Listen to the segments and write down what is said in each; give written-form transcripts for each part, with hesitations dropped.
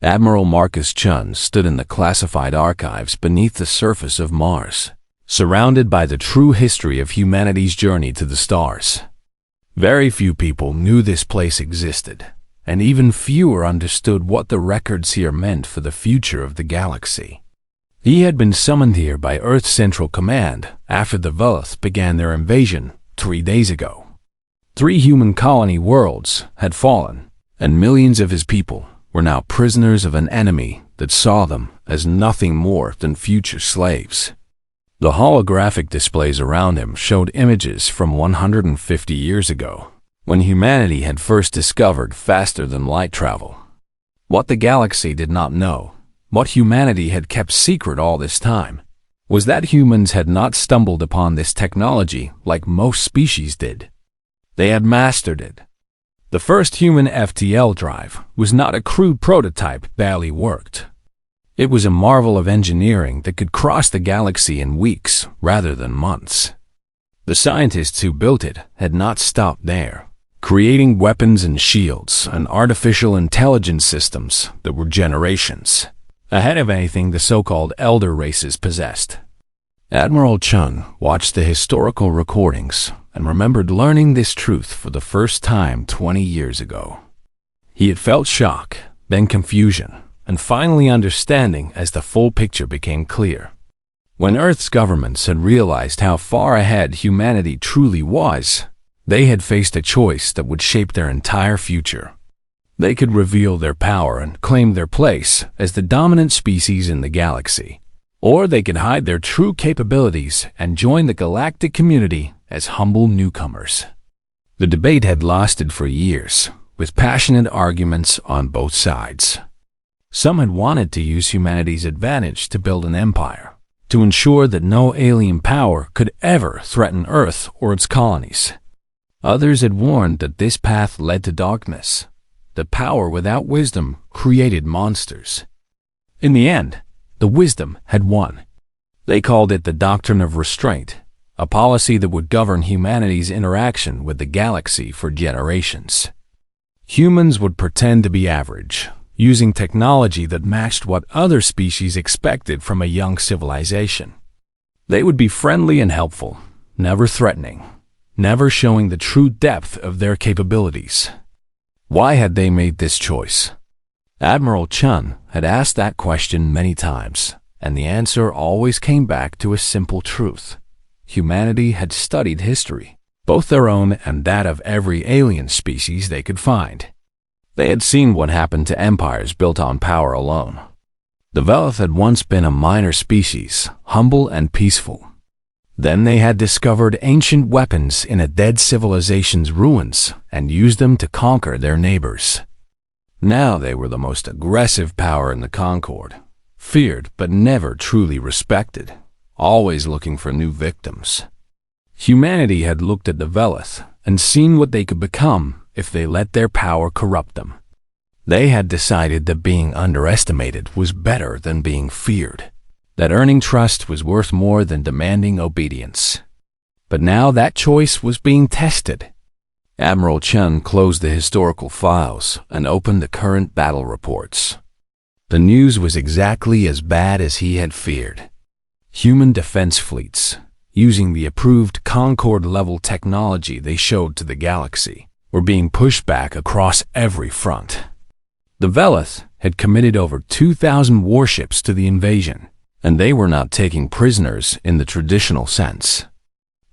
Admiral Marcus Chun stood in the classified archives beneath the surface of Mars, surrounded by the true history of humanity's journey to the stars. Very few people knew this place existed, and even fewer understood what the records here meant for the future of the galaxy. He had been summoned here by Earth's Central Command after the Veloth began their invasion 3 days ago. 3 human colony worlds had fallen, and millions of his people were now prisoners of an enemy that saw them as nothing more than future slaves. The holographic displays around him showed images from 150 years ago, when humanity had first discovered faster-than-light travel. What the galaxy did not know, what humanity had kept secret all this time, was that humans had not stumbled upon this technology like most species did. They had mastered it. The first human FTL drive was not a crude prototype barely worked. It was a marvel of engineering that could cross the galaxy in weeks rather than months. The scientists who built it had not stopped there, creating weapons and shields and artificial intelligence systems that were generations ahead of anything the so-called elder races possessed. Admiral Chun watched the historical recordings and remembered learning this truth for the first time 20 years ago. He had felt shock, then confusion, and finally understanding as the full picture became clear. When Earth's governments had realized how far ahead humanity truly was, they had faced a choice that would shape their entire future. They could reveal their power and claim their place as the dominant species in the galaxy, or they could hide their true capabilities and join the galactic community as humble newcomers. The debate had lasted for years, with passionate arguments on both sides. Some had wanted to use humanity's advantage to build an empire, to ensure that no alien power could ever threaten Earth or its colonies. Others had warned that this path led to darkness, that power without wisdom created monsters. In the end, the wisdom had won. They called it the doctrine of restraint, a policy that would govern humanity's interaction with the galaxy for generations. Humans would pretend to be average, using technology that matched what other species expected from a young civilization. They would be friendly and helpful, never threatening, never showing the true depth of their capabilities. Why had they made this choice? Admiral Chun had asked that question many times, and the answer always came back to a simple truth. Humanity had studied history, both their own and that of every alien species they could find. They had seen what happened to empires built on power alone. The Veloth had once been a minor species, humble and peaceful. Then they had discovered ancient weapons in a dead civilization's ruins and used them to conquer their neighbors. Now they were the most aggressive power in the Concord, feared but never truly respected, always looking for new victims. Humanity had looked at the Veloth and seen what they could become if they let their power corrupt them. They had decided that being underestimated was better than being feared, that earning trust was worth more than demanding obedience. But now that choice was being tested. Admiral Chun closed the historical files and opened the current battle reports. The news was exactly as bad as he had feared. Human defense fleets, using the approved Concord-level technology they showed to the galaxy, were being pushed back across every front. The Veloth had committed over 2,000 warships to the invasion, and they were not taking prisoners in the traditional sense.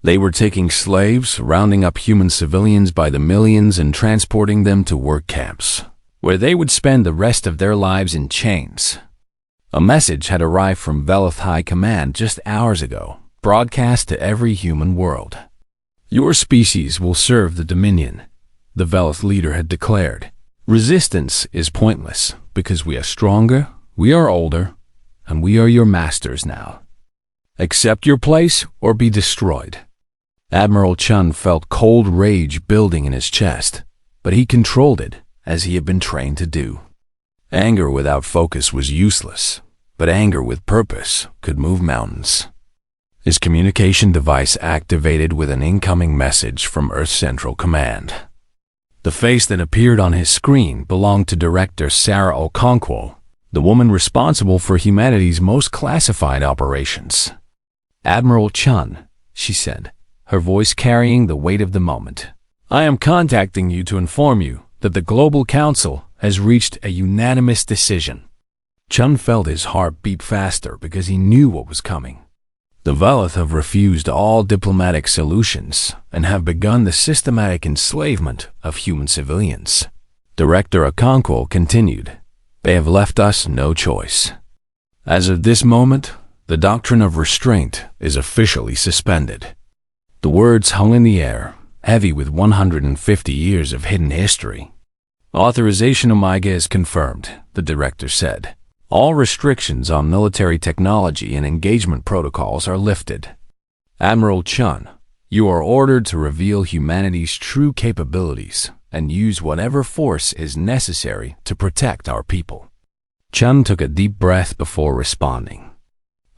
They were taking slaves, rounding up human civilians by the millions and transporting them to work camps, where they would spend the rest of their lives in chains. A message had arrived from Veloth High Command just hours ago, broadcast to every human world. "Your species will serve the Dominion," the Veloth leader had declared. "Resistance is pointless because we are stronger, we are older, and we are your masters now. Accept your place or be destroyed." Admiral Chun felt cold rage building in his chest, but he controlled it as he had been trained to do. Anger without focus was useless, but anger with purpose could move mountains. His communication device activated with an incoming message from Earth Central Command. The face that appeared on his screen belonged to Director Sarah Okonkwo, the woman responsible for humanity's most classified operations. "Admiral Chun," she said, her voice carrying the weight of the moment. "I am contacting you to inform you that the Global Council has reached a unanimous decision." Chun felt his heart beat faster because he knew what was coming. The Veloth have refused all diplomatic solutions and have begun the systematic enslavement of human civilians. Director Okonkwo continued, "They have left us no choice. As of this moment, the doctrine of restraint is officially suspended." The words hung in the air, heavy with 150 years of hidden history. "Authorization Omega is confirmed," the director said. "All restrictions on military technology and engagement protocols are lifted. Admiral Chun, you are ordered to reveal humanity's true capabilities and use whatever force is necessary to protect our people." Chun took a deep breath before responding.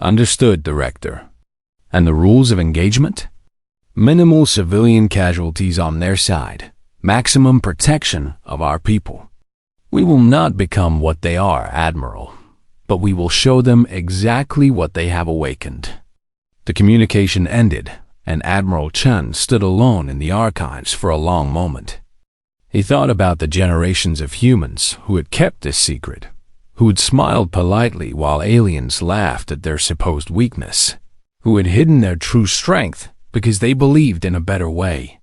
"Understood, Director. And the rules of engagement? Minimal civilian casualties on their side, maximum protection of our people. We will not become what they are, Admiral, but we will show them exactly what they have awakened." The communication ended, and Admiral Chun stood alone in the archives for a long moment. He thought about the generations of humans who had kept this secret, who had smiled politely while aliens laughed at their supposed weakness, who had hidden their true strength because they believed in a better way.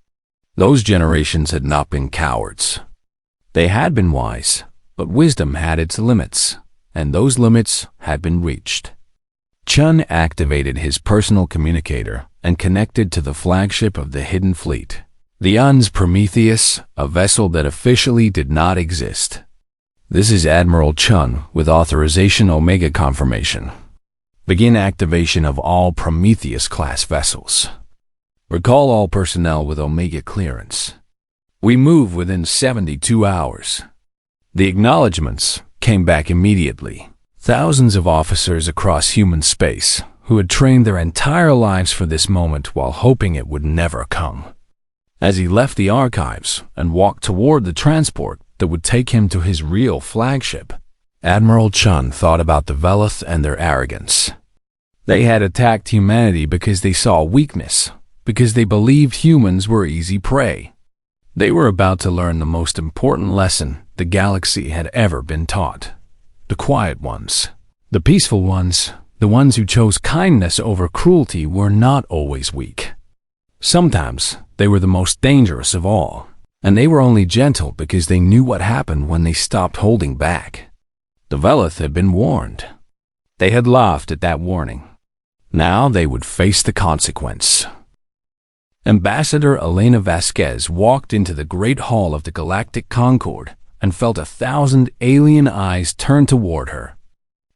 Those generations had not been cowards. They had been wise, but wisdom had its limits, and those limits had been reached. Chun activated his personal communicator and connected to the flagship of the Hidden Fleet, the UN's Prometheus, a vessel that officially did not exist. "This is Admiral Chun with authorization Omega confirmation. Begin activation of all Prometheus-class vessels. Recall all personnel with Omega clearance. We move within 72 hours. The acknowledgements came back immediately. Thousands of officers across human space who had trained their entire lives for this moment while hoping it would never come. As he left the archives and walked toward the transport that would take him to his real flagship, Admiral Chun thought about the Veloth and their arrogance. They had attacked humanity because they saw weakness, because they believed humans were easy prey. They were about to learn the most important lesson the galaxy had ever been taught. The quiet ones, the peaceful ones, the ones who chose kindness over cruelty were not always weak. Sometimes they were the most dangerous of all, and they were only gentle because they knew what happened when they stopped holding back. The Veloth had been warned. They had laughed at that warning. Now they would face the consequence. Ambassador Elena Vasquez walked into the great hall of the Galactic Concord and felt 1,000 alien eyes turn toward her.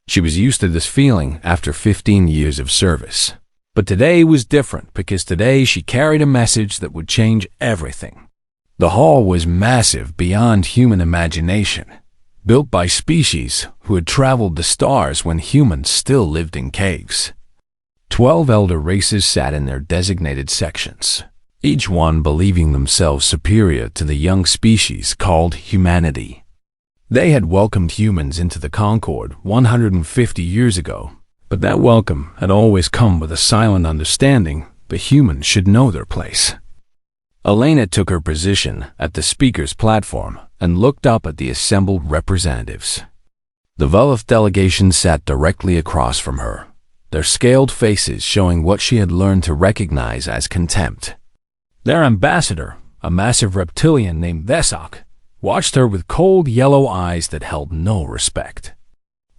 She was used to this feeling after 15 years of service. But today was different because today she carried a message that would change everything. The hall was massive beyond human imagination, built by species who had traveled the stars when humans still lived in caves. 12 elder races sat in their designated sections, each one believing themselves superior to the young species called humanity. They had welcomed humans into the Concord 150 years ago, but that welcome had always come with a silent understanding that humans should know their place. Elena took her position at the speaker's platform and looked up at the assembled representatives. The Veloth delegation sat directly across from her, their scaled faces showing what she had learned to recognize as contempt. Their ambassador, a massive reptilian named Vesok, watched her with cold yellow eyes that held no respect.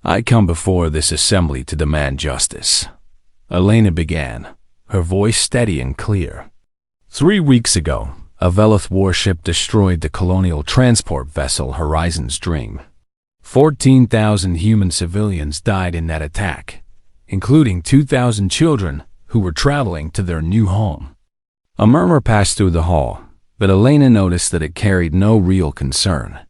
"I come before this assembly to demand justice," Elena began, her voice steady and clear. 3 weeks ago, a Veloth warship destroyed the colonial transport vessel Horizon's Dream. 14,000 human civilians died in that attack, including 2,000 children who were traveling to their new home. A murmur passed through the hall, but Elena noticed that it carried no real concern.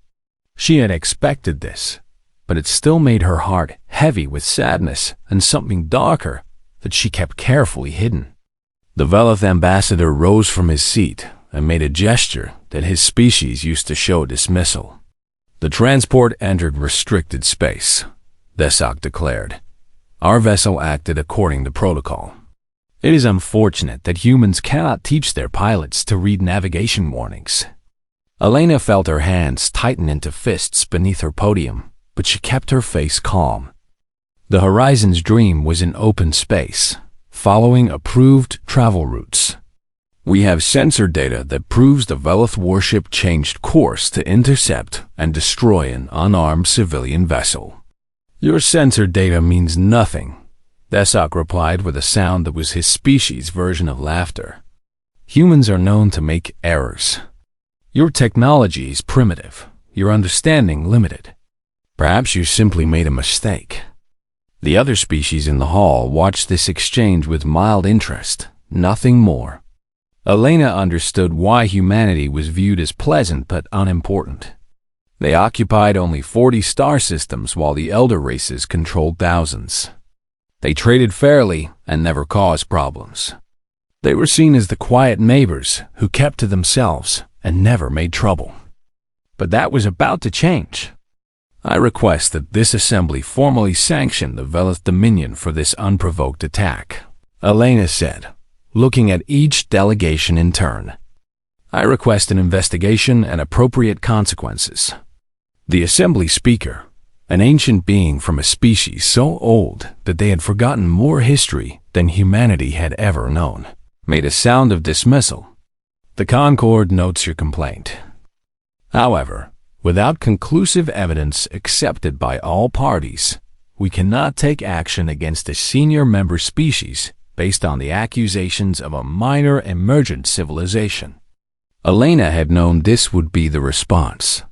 She had expected this, but it still made her heart heavy with sadness and something darker that she kept carefully hidden. The Veloth ambassador rose from his seat and made a gesture that his species used to show dismissal. The transport entered restricted space. Desak declared. Our vessel acted according to protocol. It is unfortunate that humans cannot teach their pilots to read navigation warnings. Elena felt her hands tighten into fists beneath her podium, but she kept her face calm. The Horizon's dream was in open space, following approved travel routes. We have sensor data that proves the Velith warship changed course to intercept and destroy an unarmed civilian vessel. Your sensor data means nothing, Desak replied with a sound that was his species' version of laughter. Humans are known to make errors. Your technology is primitive, your understanding limited. Perhaps you simply made a mistake. The other species in the hall watched this exchange with mild interest, nothing more. Elena understood why humanity was viewed as pleasant but unimportant. They occupied only 40 star systems while the elder races controlled thousands. They traded fairly and never caused problems. They were seen as the quiet neighbors who kept to themselves and never made trouble. But that was about to change. I request that this assembly formally sanction the Velith Dominion for this unprovoked attack, Elena said, looking at each delegation in turn. I request an investigation and appropriate consequences. The assembly speaker, an ancient being from a species so old that they had forgotten more history than humanity had ever known, made a sound of dismissal. The Concord notes your complaint. However, without conclusive evidence accepted by all parties, we cannot take action against a senior member species based on the accusations of a minor emergent civilization. Elena had known this would be the response.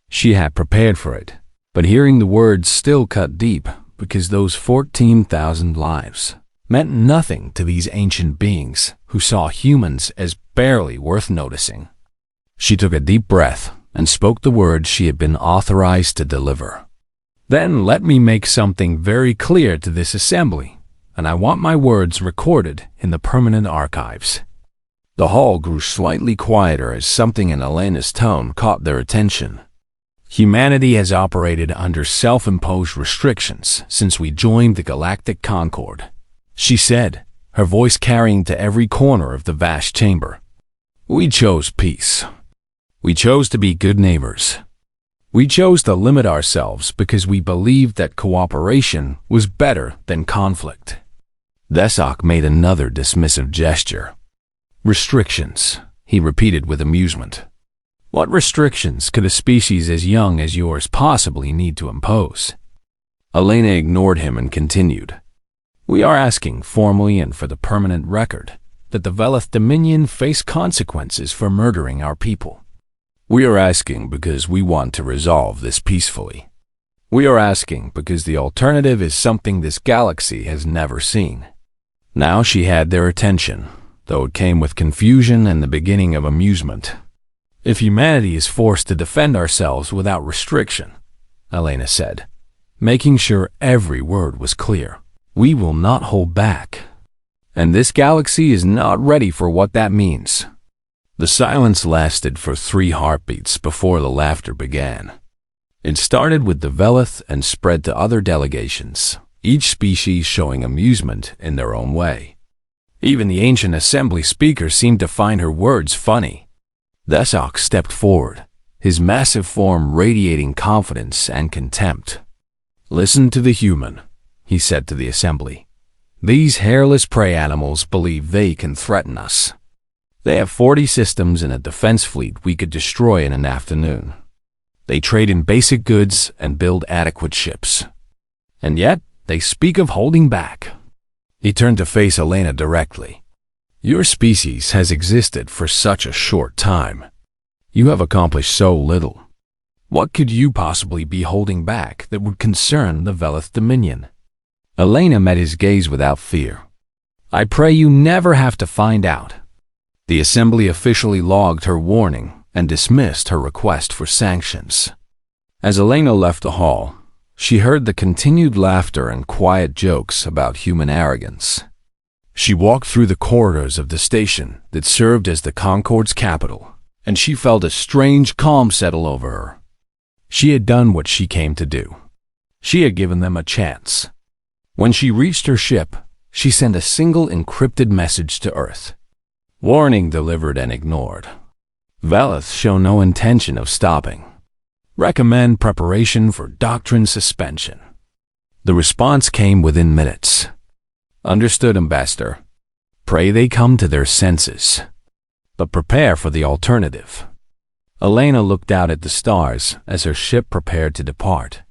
She had prepared for it, but hearing the words still cut deep because those 14,000 lives meant nothing to these ancient beings who saw humans as barely worth noticing. She took a deep breath and spoke the words she had been authorized to deliver. Then let me make something very clear to this assembly, and I want my words recorded in the permanent archives. The hall grew slightly quieter as something in Elena's tone caught their attention. Humanity has operated under self-imposed restrictions since we joined the Galactic Concord, she said, her voice carrying to every corner of the vast chamber. We chose peace. We chose to be good neighbors. We chose to limit ourselves because we believed that cooperation was better than conflict. Desak made another dismissive gesture. Restrictions, he repeated with amusement. What restrictions could a species as young as yours possibly need to impose? Elena ignored him and continued. We are asking formally and for the permanent record that the Velith Dominion face consequences for murdering our people. We are asking because we want to resolve this peacefully. We are asking because the alternative is something this galaxy has never seen. Now she had their attention, though it came with confusion and the beginning of amusement. If humanity is forced to defend ourselves without restriction, Elena said, making sure every word was clear, we will not hold back. And this galaxy is not ready for what that means. The silence lasted for 3 heartbeats before the laughter began. It started with the Velith and spread to other delegations, each species showing amusement in their own way. Even the ancient assembly speaker seemed to find her words funny. Desak stepped forward, his massive form radiating confidence and contempt. Listen to the human, he said to the assembly. These hairless prey animals believe they can threaten us. They have 40 systems and a defense fleet we could destroy in an afternoon. They trade in basic goods and build adequate ships. And yet, they speak of holding back. He turned to face Elena directly. Your species has existed for such a short time. You have accomplished so little. What could you possibly be holding back that would concern the Velith Dominion? Elena met his gaze without fear. I pray you never have to find out. The assembly officially logged her warning and dismissed her request for sanctions. As Elena left the hall, she heard the continued laughter and quiet jokes about human arrogance. She walked through the corridors of the station that served as the Concord's capital, and she felt a strange calm settle over her. She had done what she came to do. She had given them a chance. When she reached her ship, she sent a single encrypted message to Earth. Warning delivered and ignored. Velith show no intention of stopping. Recommend preparation for doctrine suspension. The response came within minutes. Understood, Ambassador. Pray they come to their senses. But prepare for the alternative. Elena looked out at the stars as her ship prepared to depart,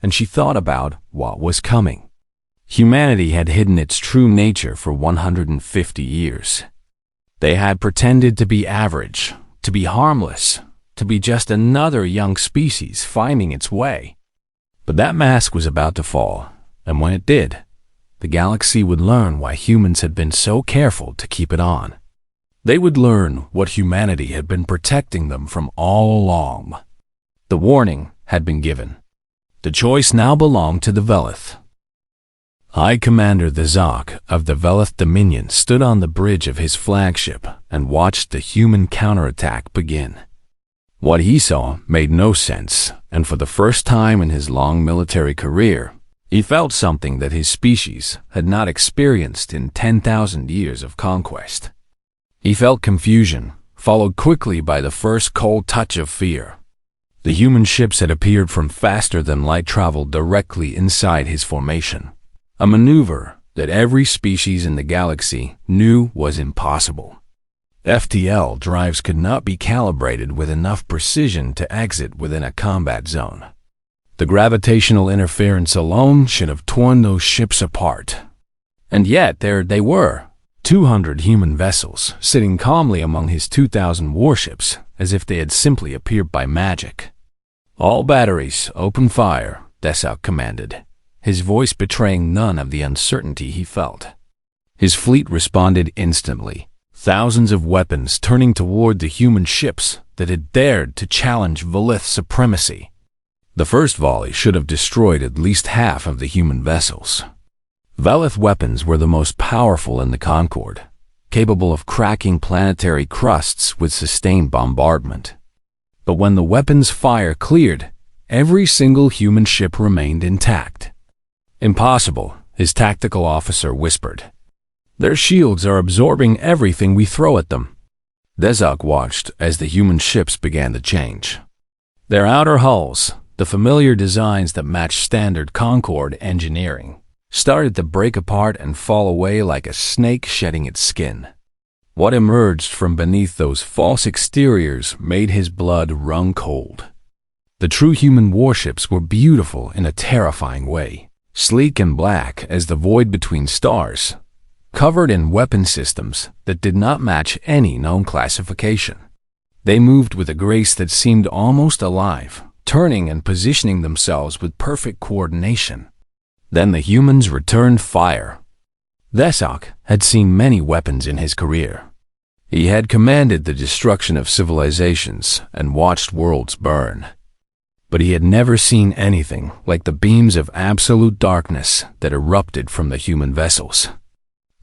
and she thought about what was coming. Humanity had hidden its true nature for 150 years. They had pretended to be average, to be harmless, to be just another young species finding its way. But that mask was about to fall, and when it did, the galaxy would learn why humans had been so careful to keep it on. They would learn what humanity had been protecting them from all along. The warning had been given. The choice now belonged to the Velith. High Commander Thezok of the Velith Dominion stood on the bridge of his flagship and watched the human counterattack begin. What he saw made no sense, and for the first time in his long military career, he felt something that his species had not experienced in 10,000 years of conquest. He felt confusion, followed quickly by the first cold touch of fear. The human ships had appeared from faster-than-light travel directly inside his formation, a maneuver that every species in the galaxy knew was impossible. FTL drives could not be calibrated with enough precision to exit within a combat zone. The gravitational interference alone should have torn those ships apart. And yet there they were, 200 human vessels sitting calmly among his 2,000 warships as if they had simply appeared by magic. All batteries, open fire, Thezok commanded, his voice betraying none of the uncertainty he felt. His fleet responded instantly, thousands of weapons turning toward the human ships that had dared to challenge Velith supremacy. The first volley should have destroyed at least half of the human vessels. Velith weapons were the most powerful in the Concord, capable of cracking planetary crusts with sustained bombardment. But when the weapon's fire cleared, every single human ship remained intact. Impossible, his tactical officer whispered. Their shields are absorbing everything we throw at them. Thezok watched as the human ships began to change. Their outer hulls, the familiar designs that matched standard Concord engineering, started to break apart and fall away like a snake shedding its skin. What emerged from beneath those false exteriors made his blood run cold. The true human warships were beautiful in a terrifying way, sleek and black as the void between stars, covered in weapon systems that did not match any known classification. They moved with a grace that seemed almost alive, turning and positioning themselves with perfect coordination. Then the humans returned fire. Thezok had seen many weapons in his career. He had commanded the destruction of civilizations and watched worlds burn. But he had never seen anything like the beams of absolute darkness that erupted from the human vessels.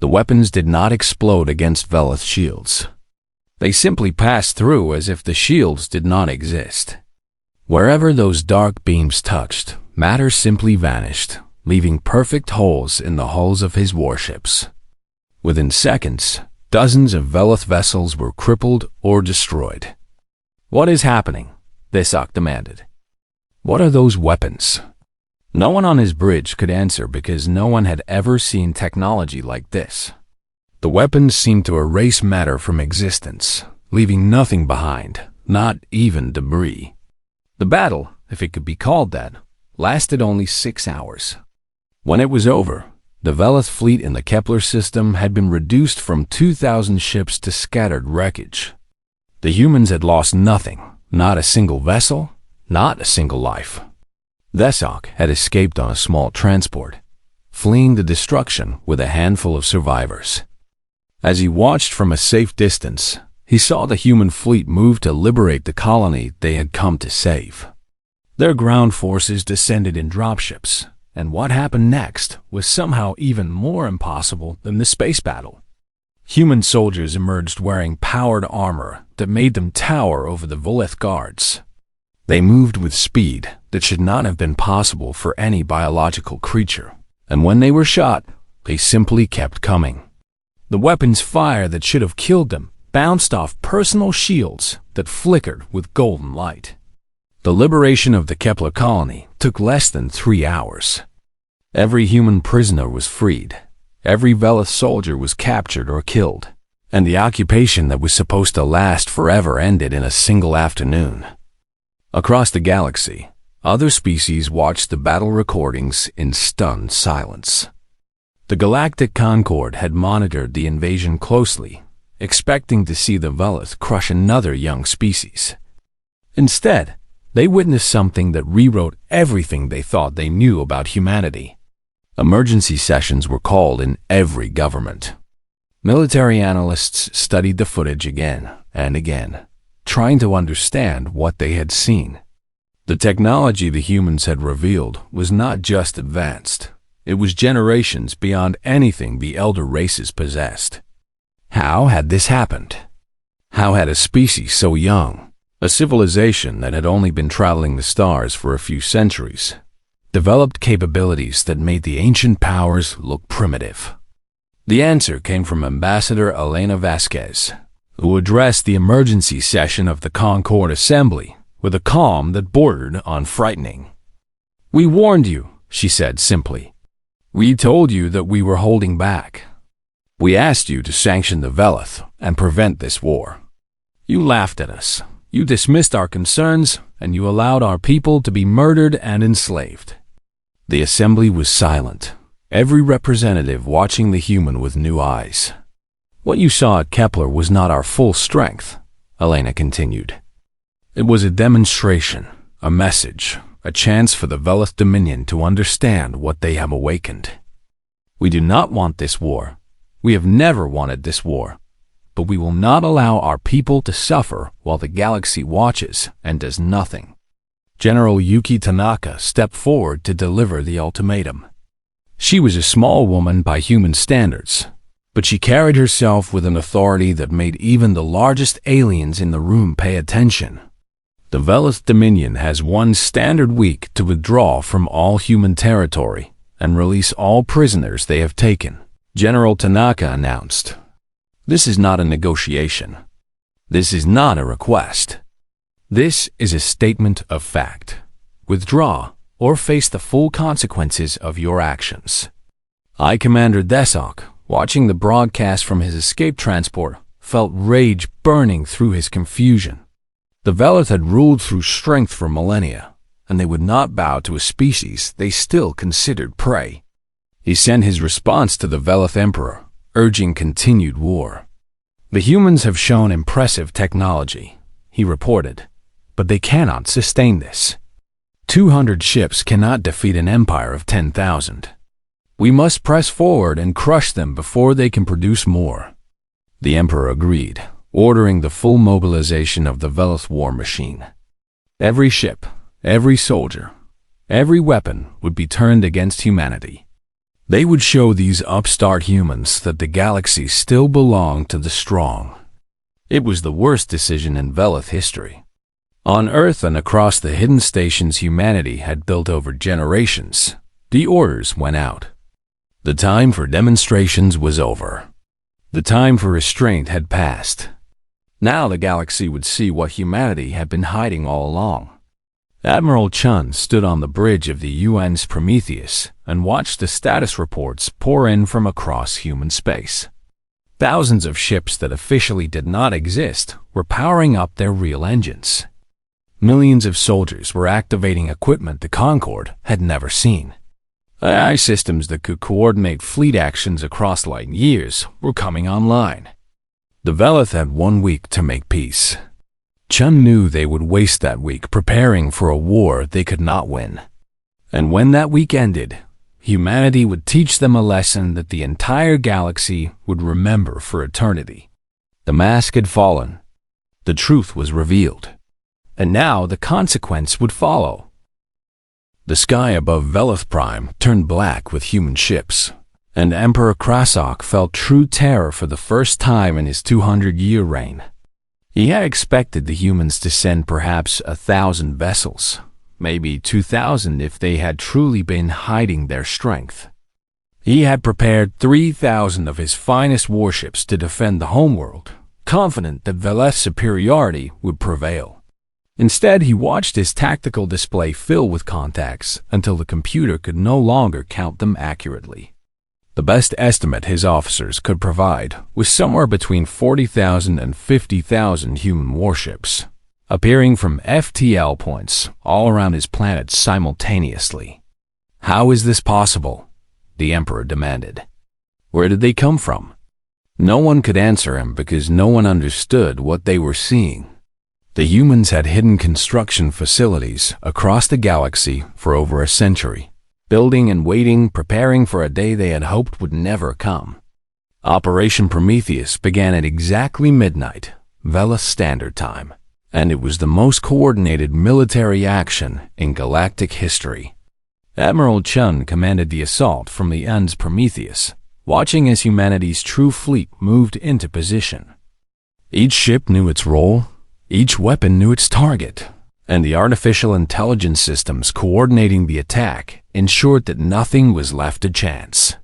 The weapons did not explode against Velith shields. They simply passed through as if the shields did not exist. Wherever those dark beams touched, matter simply vanished, leaving perfect holes in the hulls of his warships. Within seconds, dozens of Velith vessels were crippled or destroyed. What is happening? Thezok demanded. What are those weapons? No one on his bridge could answer because no one had ever seen technology like this. The weapons seemed to erase matter from existence, leaving nothing behind, not even debris. The battle, if it could be called that, lasted only 6 hours. When it was over, the Velith fleet in the Kepler system had been reduced from 2,000 ships to scattered wreckage. The humans had lost nothing, not a single vessel, not a single life. Thezok had escaped on a small transport, fleeing the destruction with a handful of survivors. As he watched from a safe distance, he saw the human fleet move to liberate the colony they had come to save. Their ground forces descended in dropships, and what happened next was somehow even more impossible than the space battle. Human soldiers emerged wearing powered armor that made them tower over the Velith guards. They moved with speed, that should not have been possible for any biological creature. And when they were shot, they simply kept coming. The weapons fire that should have killed them bounced off personal shields that flickered with golden light. The liberation of the Kepler colony took less than 3 hours. Every human prisoner was freed. Every Velith soldier was captured or killed. And the occupation that was supposed to last forever ended in a single afternoon. Across the galaxy, other species watched the battle recordings in stunned silence. The Galactic Concord had monitored the invasion closely, expecting to see the Velith crush another young species. Instead, they witnessed something that rewrote everything they thought they knew about humanity. Emergency sessions were called in every government. Military analysts studied the footage again and again, trying to understand what they had seen. The technology the humans had revealed was not just advanced. It was generations beyond anything the elder races possessed. How had this happened? How had a species so young, a civilization that had only been traveling the stars for a few centuries, developed capabilities that made the ancient powers look primitive? The answer came from Ambassador Elena Vasquez, who addressed the emergency session of the Concord Assembly with a calm that bordered on frightening. "We warned you," she said simply. "We told you that we were holding back. We asked you to sanction the Velith and prevent this war. You laughed at us, you dismissed our concerns, and you allowed our people to be murdered and enslaved." The assembly was silent, every representative watching the human with new eyes. "What you saw at Kepler was not our full strength," Elena continued. "It was a demonstration, a message, a chance for the Velith Dominion to understand what they have awakened. We do not want this war. We have never wanted this war. But we will not allow our people to suffer while the galaxy watches and does nothing." General Yuki Tanaka stepped forward to deliver the ultimatum. She was a small woman by human standards, but she carried herself with an authority that made even the largest aliens in the room pay attention. "The Velith Dominion has one standard week to withdraw from all human territory and release all prisoners they have taken," General Tanaka announced. "This is not a negotiation. This is not a request. This is a statement of fact. Withdraw or face the full consequences of your actions." I, Commander Desok, watching the broadcast from his escape transport, felt rage burning through his confusion. The Velith had ruled through strength for millennia, and they would not bow to a species they still considered prey. He sent his response to the Velith Emperor, urging continued war. "The humans have shown impressive technology," he reported, "but they cannot sustain this. 200 ships cannot defeat an empire of 10,000. We must press forward and crush them before they can produce more." The Emperor agreed, ordering the full mobilization of the Velith war machine. Every ship, every soldier, every weapon would be turned against humanity. They would show these upstart humans that the galaxy still belonged to the strong. It was the worst decision in Velith history. On Earth and across the hidden stations humanity had built over generations, the orders went out. The time for demonstrations was over. The time for restraint had passed. Now the galaxy would see what humanity had been hiding all along. Admiral Chun stood on the bridge of the UN's Prometheus and watched the status reports pour in from across human space. Thousands of ships that officially did not exist were powering up their real engines. Millions of soldiers were activating equipment the Concord had never seen. AI systems that could coordinate fleet actions across light years were coming online. The Velith had 1 week to make peace. Chun knew they would waste that week preparing for a war they could not win. And when that week ended, humanity would teach them a lesson that the entire galaxy would remember for eternity. The mask had fallen. The truth was revealed. And now the consequence would follow. The sky above Velith Prime turned black with human ships, and Emperor Krasok felt true terror for the first time in his 200-year reign. He had expected the humans to send perhaps 1,000 vessels, maybe 2,000 if they had truly been hiding their strength. He had prepared 3,000 of his finest warships to defend the homeworld, confident that Veleth's superiority would prevail. Instead, he watched his tactical display fill with contacts until the computer could no longer count them accurately. The best estimate his officers could provide was somewhere between 40,000 and 50,000 human warships, appearing from FTL points all around his planet simultaneously. How is this possible? The Emperor demanded. Where did they come from? No one could answer him because no one understood what they were seeing. The humans had hidden construction facilities across the galaxy for over a century, building and waiting, preparing for a day they had hoped would never come. Operation Prometheus began at exactly midnight, Veleth Standard Time, and it was the most coordinated military action in galactic history. Admiral Chun commanded the assault from the ends Prometheus, watching as humanity's true fleet moved into position. Each ship knew its role, each weapon knew its target, and the artificial intelligence systems coordinating the attack ensured that nothing was left to chance.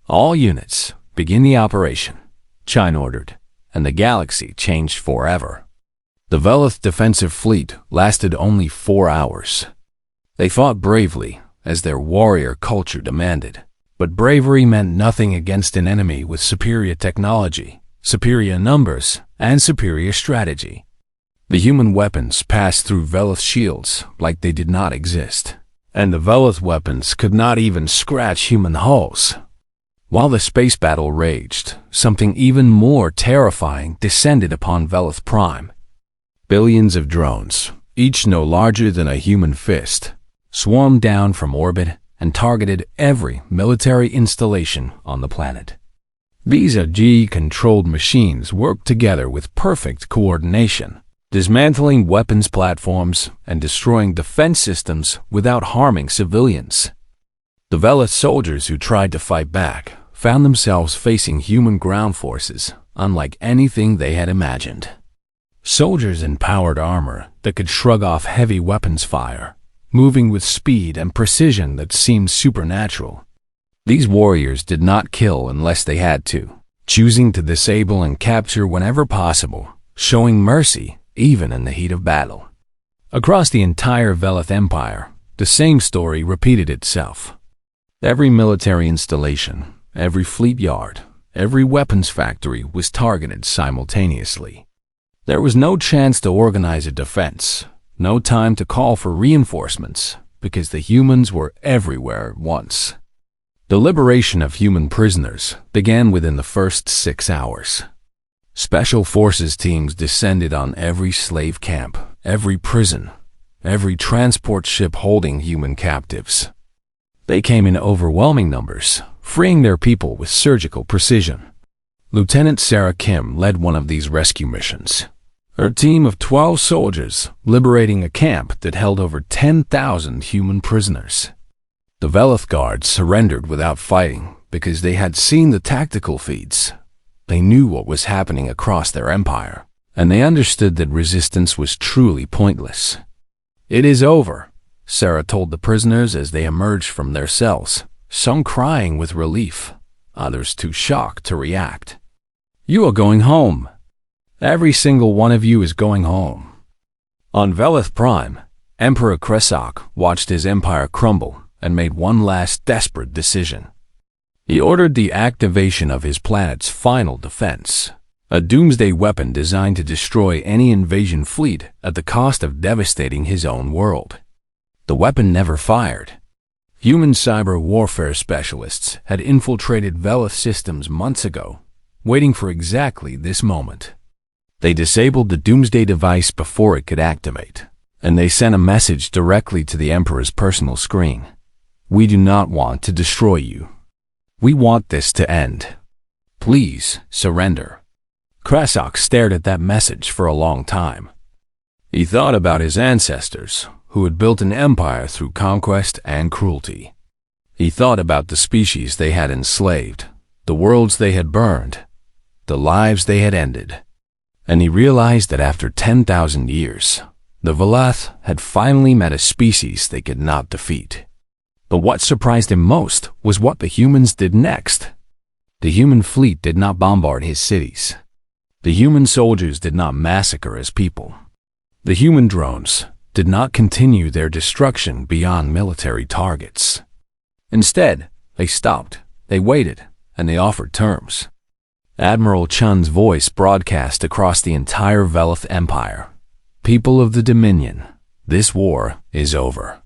All units, begin the operation, Chun ordered, and the galaxy changed forever. The Veleth defensive fleet lasted only 4 hours. They fought bravely, as their warrior culture demanded, but bravery meant nothing against an enemy with superior technology, superior numbers, and superior strategy. The human weapons passed through Veleth shields like they did not exist, and the Veleth weapons could not even scratch human hulls. While the space battle raged, something even more terrifying descended upon Veleth Prime. Billions of drones, each no larger than a human fist, swarmed down from orbit and targeted every military installation on the planet. These AG-controlled machines worked together with perfect coordination, dismantling weapons platforms and destroying defense systems without harming civilians. The Veleth soldiers who tried to fight back found themselves facing human ground forces unlike anything they had imagined. Soldiers in powered armor that could shrug off heavy weapons fire, moving with speed and precision that seemed supernatural. These warriors did not kill unless they had to, choosing to disable and capture whenever possible, showing mercy even in the heat of battle. Across the entire Veleth Empire, the same story repeated itself. Every military installation, every fleet yard, every weapons factory was targeted simultaneously. There was no chance to organize a defense, no time to call for reinforcements, because the humans were everywhere at once. The liberation of human prisoners began within the first 6 hours. Special forces teams descended on every slave camp, every prison, every transport ship holding human captives. They came in overwhelming numbers, freeing their people with surgical precision. Lieutenant Sarah Kim led one of these rescue missions. Her team of 12 soldiers liberating a camp that held over 10,000 human prisoners. The Veleth guards surrendered without fighting because they had seen the tactical feeds. They knew what was happening across their empire, and they understood that resistance was truly pointless. "It is over," Sarah told the prisoners as they emerged from their cells, some crying with relief, others too shocked to react. "You are going home. Every single one of you is going home." On Veleth Prime, Emperor Kresok watched his empire crumble and made one last desperate decision. He ordered the activation of his planet's final defense, a doomsday weapon designed to destroy any invasion fleet at the cost of devastating his own world. The weapon never fired. Human cyber warfare specialists had infiltrated Veleth systems months ago, waiting for exactly this moment. They disabled the doomsday device before it could activate, and they sent a message directly to the Emperor's personal screen. "We do not want to destroy you. We want this to end. Please surrender." Kresok stared at that message for a long time. He thought about his ancestors, who had built an empire through conquest and cruelty. He thought about the species they had enslaved, the worlds they had burned, the lives they had ended. And he realized that after 10,000 years, The Veleth had finally met a species they could not defeat. But what surprised him most was what the humans did next. The human fleet did not bombard his cities. The human soldiers did not massacre his people. The human drones did not continue their destruction beyond military targets. Instead, they stopped, they waited, and they offered terms. Admiral Chun's voice broadcast across the entire Veleth Empire. People of the Dominion, this war is over.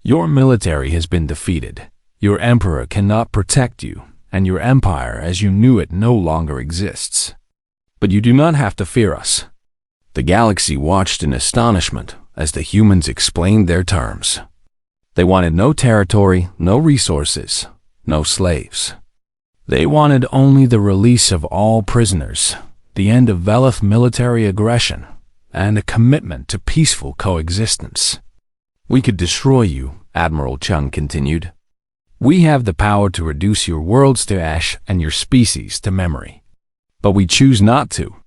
Your military has been defeated. Your emperor cannot protect you, and your empire as you knew it no longer exists. But you do not have to fear us. The galaxy watched in astonishment as the humans explained their terms. They wanted no territory, no resources, no slaves. They wanted only the release of all prisoners, the end of Veleth military aggression, and a commitment to peaceful coexistence. We could destroy you, Admiral Chun continued. We have the power to reduce your worlds to ash and your species to memory. But we choose not to.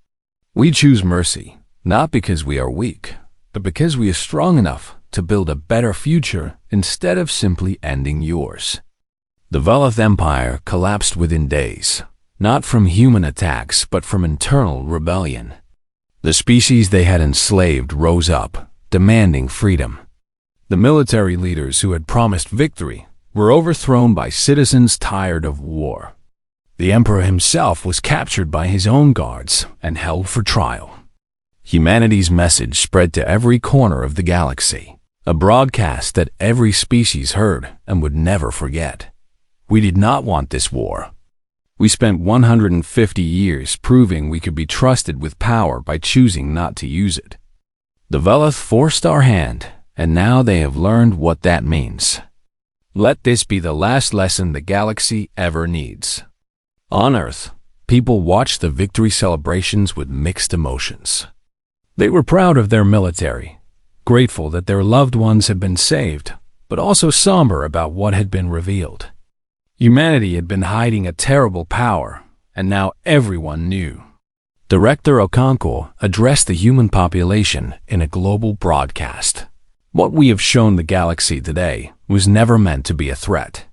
We choose mercy, not because we are weak, but because we are strong enough to build a better future instead of simply ending yours. The Veleth Empire collapsed within days, not from human attacks but from internal rebellion. The species they had enslaved rose up, demanding freedom. The military leaders who had promised victory were overthrown by citizens tired of war. The emperor himself was captured by his own guards and held for trial. Humanity's message spread to every corner of the galaxy, a broadcast that every species heard and would never forget. We did not want this war. We spent 150 years proving we could be trusted with power by choosing not to use it. The Veleth forced our hand, and now they have learned what that means. Let this be the last lesson the galaxy ever needs. On Earth, people watched the victory celebrations with mixed emotions. They were proud of their military, grateful that their loved ones had been saved, but also somber about what had been revealed. Humanity had been hiding a terrible power, and now everyone knew. Director Okonkwo addressed the human population in a global broadcast. What we have shown the galaxy today was never meant to be a threat.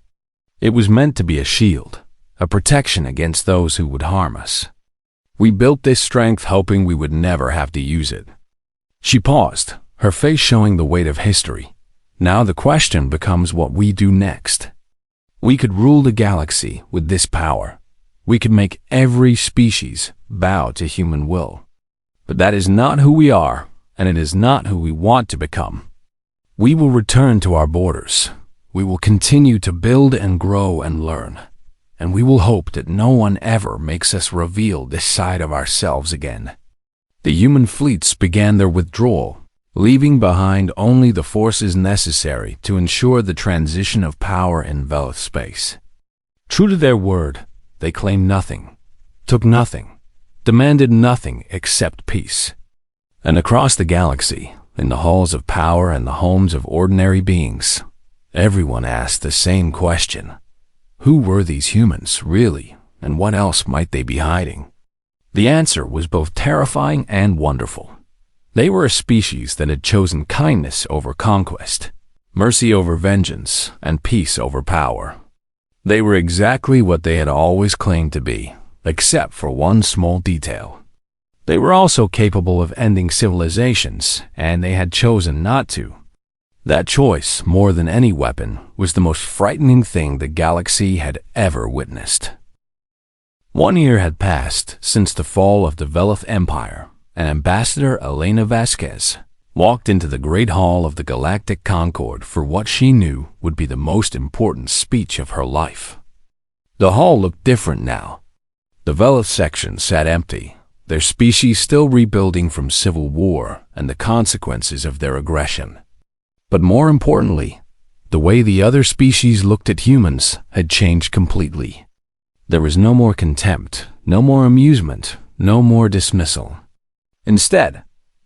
It was meant to be a shield, a protection against those who would harm us. We built this strength hoping we would never have to use it. She paused, her face showing the weight of history. Now the question becomes what we do next. We could rule the galaxy with this power. We could make every species bow to human will. But that is not who we are, and it is not who we want to become. We will return to our borders. We will continue to build and grow and learn. And we will hope that no one ever makes us reveal this side of ourselves again. The human fleets began their withdrawal, leaving behind only the forces necessary to ensure the transition of power in Veleth space. True to their word, they claimed nothing, took nothing, demanded nothing except peace. And across the galaxy, in the halls of power and the homes of ordinary beings, everyone asked the same question. Who were these humans, really, and what else might they be hiding? The answer was both terrifying and wonderful. They were a species that had chosen kindness over conquest, mercy over vengeance, and peace over power. They were exactly what they had always claimed to be, except for one small detail. They were also capable of ending civilizations, and they had chosen not to. That choice, more than any weapon, was the most frightening thing the galaxy had ever witnessed. 1 year had passed since the fall of the Veleth Empire, and Ambassador Elena Vasquez walked into the Great Hall of the Galactic Concord for what she knew would be the most important speech of her life. The hall looked different now. The Veleth section sat empty, their species still rebuilding from civil war and the consequences of their aggression. But more importantly, the way the other species looked at humans had changed completely. There was no more contempt, no more amusement, no more dismissal. Instead,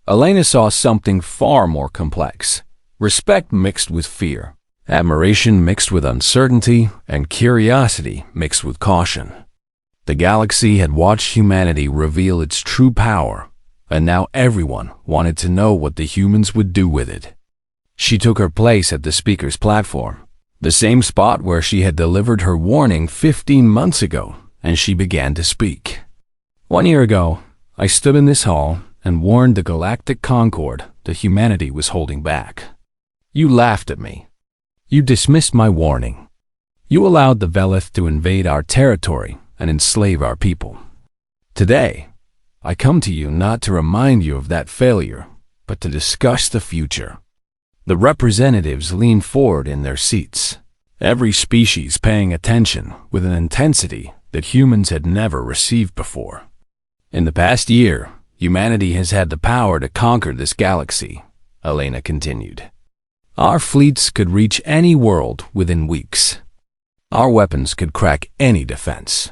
Elena saw something far more complex. Respect mixed with fear, admiration mixed with uncertainty, and curiosity mixed with caution. The galaxy had watched humanity reveal its true power, and now everyone wanted to know what the humans would do with it. She took her place at the speaker's platform, the same spot where she had delivered her warning 15 months ago, and she began to speak. 1 year ago, I stood in this hall and warned the Galactic Concord that humanity was holding back. You laughed at me. You dismissed my warning. You allowed the Velith to invade our territory and enslave our people. Today, I come to you not to remind you of that failure, but to discuss the future. The representatives leaned forward in their seats, every species paying attention with an intensity that humans had never received before. In the past year, humanity has had the power to conquer this galaxy, Elena continued. Our fleets could reach any world within weeks. Our weapons could crack any defense.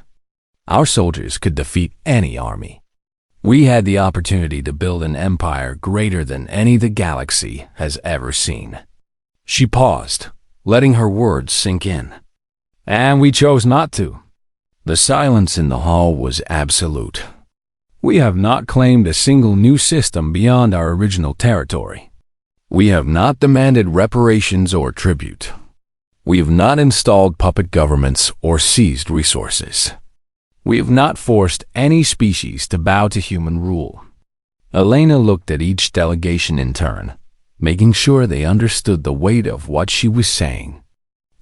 Our soldiers could defeat any army. We had the opportunity to build an empire greater than any the galaxy has ever seen. She paused, letting her words sink in. And we chose not to. The silence in the hall was absolute. We have not claimed a single new system beyond our original territory. We have not demanded reparations or tribute. We have not installed puppet governments or seized resources. We have not forced any species to bow to human rule. Elena looked at each delegation in turn, making sure they understood the weight of what she was saying.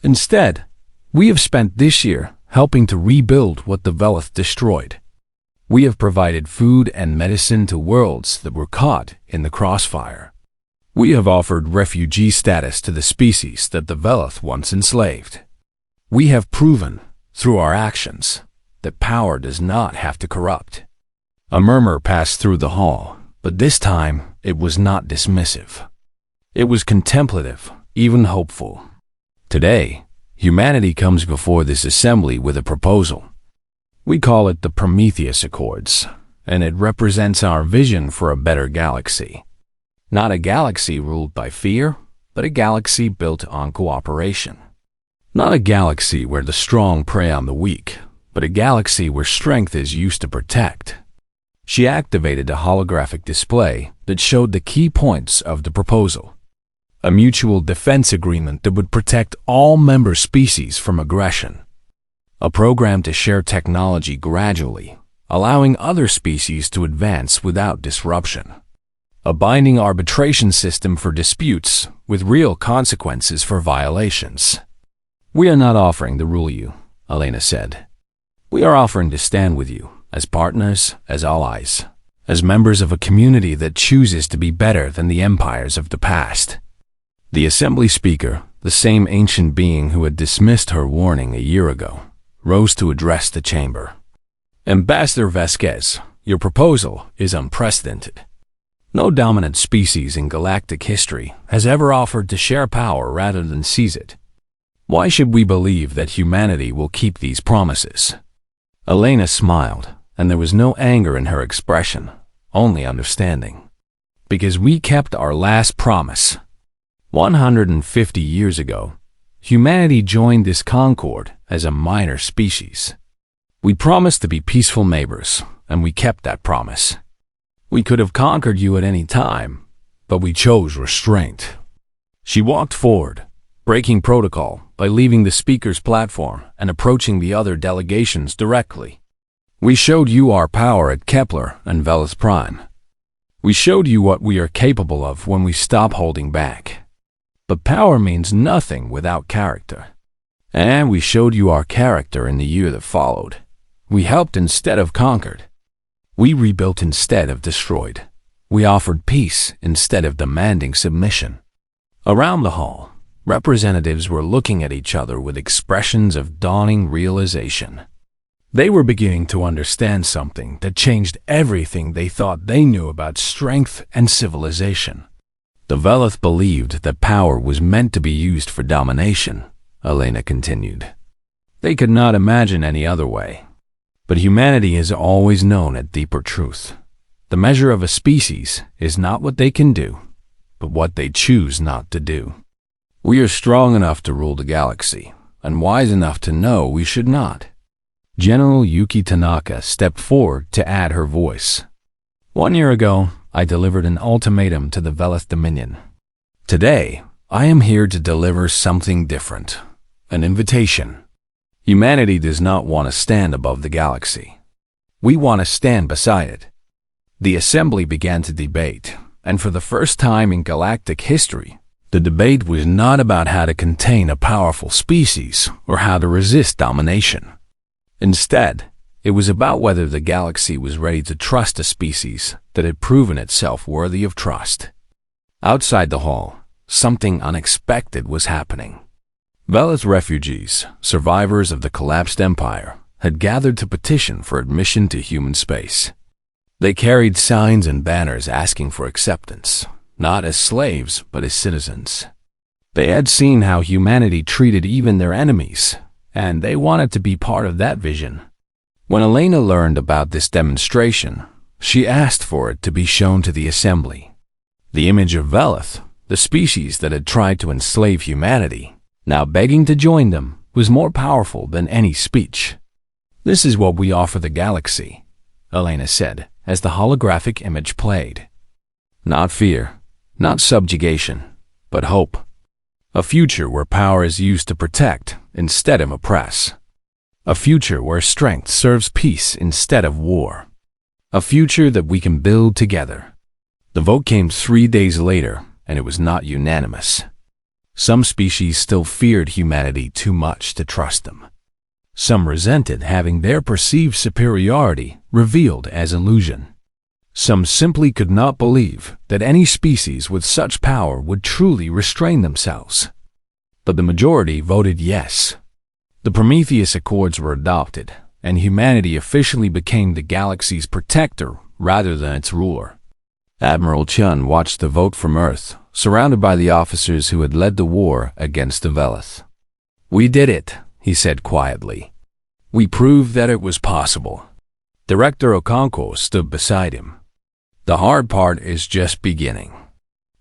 Instead, we have spent this year helping to rebuild what the Velith destroyed. We have provided food and medicine to worlds that were caught in the crossfire. We have offered refugee status to the species that the Velith once enslaved. We have proven, through our actions, that power does not have to corrupt. A murmur passed through the hall, but this time it was not dismissive. It was contemplative, even hopeful. Today, humanity comes before this assembly with a proposal. We call it the Prometheus Accords, and it represents our vision for a better galaxy. Not a galaxy ruled by fear, but a galaxy built on cooperation. Not a galaxy where the strong prey on the weak, but a galaxy where strength is used to protect. She activated a holographic display that showed the key points of the proposal. A mutual defense agreement that would protect all member species from aggression. A program to share technology gradually, allowing other species to advance without disruption. A binding arbitration system for disputes with real consequences for violations. We are not offering to rule you, Elena said. We are offering to stand with you, as partners, as allies, as members of a community that chooses to be better than the empires of the past. The assembly speaker, the same ancient being who had dismissed her warning a year ago, rose to address the chamber. Ambassador Vasquez, your proposal is unprecedented. No dominant species in galactic history has ever offered to share power rather than seize it. Why should we believe that humanity will keep these promises? Elena smiled, and there was no anger in her expression, only understanding. Because we kept our last promise. 150 years ago, humanity joined this concord as a minor species. We promised to be peaceful neighbors, and we kept that promise. We could have conquered you at any time, but we chose restraint. She walked forward, breaking protocol by leaving the speaker's platform and approaching the other delegations directly. We showed you our power at Kepler and Velis Prime. We showed you what we are capable of when we stop holding back. But power means nothing without character. And we showed you our character in the year that followed. We helped instead of conquered. We rebuilt instead of destroyed. We offered peace instead of demanding submission. Around the hall, representatives were looking at each other with expressions of dawning realization. They were beginning to understand something that changed everything they thought they knew about strength and civilization. The Velith believed that power was meant to be used for domination, Elena continued. They could not imagine any other way. But humanity has always known a deeper truth. The measure of a species is not what they can do, but what they choose not to do. We are strong enough to rule the galaxy, and wise enough to know we should not. General Yuki Tanaka stepped forward to add her voice. 1 year ago, I delivered an ultimatum to the Velith Dominion. Today, I am here to deliver something different. An invitation. Humanity does not want to stand above the galaxy. We want to stand beside it. The assembly began to debate, and for the first time in galactic history, the debate was not about how to contain a powerful species or how to resist domination. Instead, it was about whether the galaxy was ready to trust a species that had proven itself worthy of trust. Outside the hall, something unexpected was happening. Velith refugees, survivors of the collapsed empire, had gathered to petition for admission to human space. They carried signs and banners asking for acceptance, not as slaves, but as citizens. They had seen how humanity treated even their enemies, and they wanted to be part of that vision. When Elena learned about this demonstration, she asked for it to be shown to the assembly. The image of Velith, the species that had tried to enslave humanity, now begging to join them, was more powerful than any speech. "This is what we offer the galaxy," Elena said, as the holographic image played. Not fear, not subjugation, but hope. A future where power is used to protect instead of oppress. A future where strength serves peace instead of war. A future that we can build together. The vote came 3 days later, and it was not unanimous. Some species still feared humanity too much to trust them. Some resented having their perceived superiority revealed as illusion. Some simply could not believe that any species with such power would truly restrain themselves. But the majority voted yes. The Prometheus Accords were adopted, and humanity officially became the galaxy's protector rather than its ruler. Admiral Chun watched the vote from Earth, surrounded by the officers who had led the war against the Velith. "We did it," he said quietly. "We proved that it was possible." Director Okonkwo stood beside him. "The hard part is just beginning.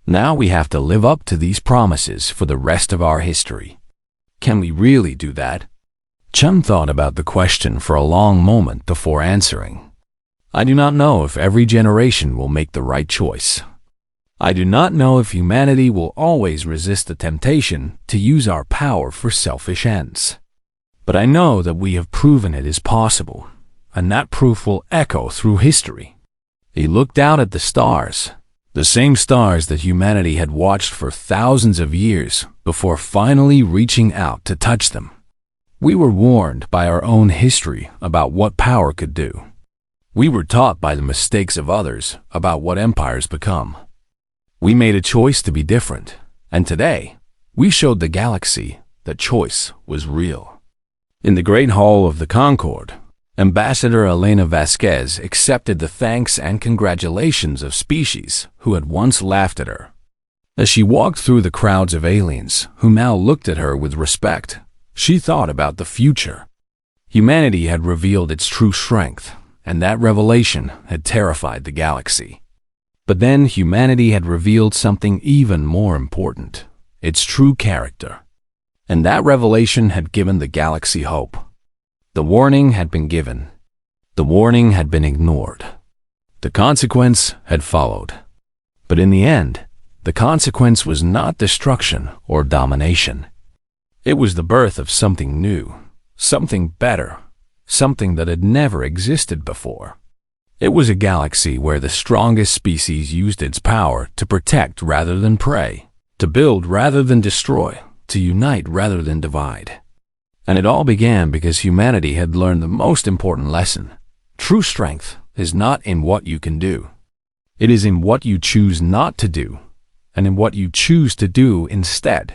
Now we have to live up to these promises for the rest of our history. Can we really do that?" Chun thought about the question for a long moment before answering. "I do not know if every generation will make the right choice. I do not know if humanity will always resist the temptation to use our power for selfish ends. But I know that we have proven it is possible, and that proof will echo through history." He looked out at the stars, the same stars that humanity had watched for thousands of years before finally reaching out to touch them. We were warned by our own history about what power could do. We were taught by the mistakes of others about what empires become. We made a choice to be different, and today, we showed the galaxy that choice was real. In the Great Hall of the Concord, Ambassador Elena Vasquez accepted the thanks and congratulations of species who had once laughed at her. As she walked through the crowds of aliens who now looked at her with respect, she thought about the future. Humanity had revealed its true strength, and that revelation had terrified the galaxy. But then humanity had revealed something even more important, its true character. And that revelation had given the galaxy hope. The warning had been given. The warning had been ignored. The consequence had followed. But in the end, the consequence was not destruction or domination. It was the birth of something new, something better, something that had never existed before. It was a galaxy where the strongest species used its power to protect rather than prey, to build rather than destroy, to unite rather than divide. And it all began because humanity had learned the most important lesson. True strength is not in what you can do. It is in what you choose not to do, and in what you choose to do instead.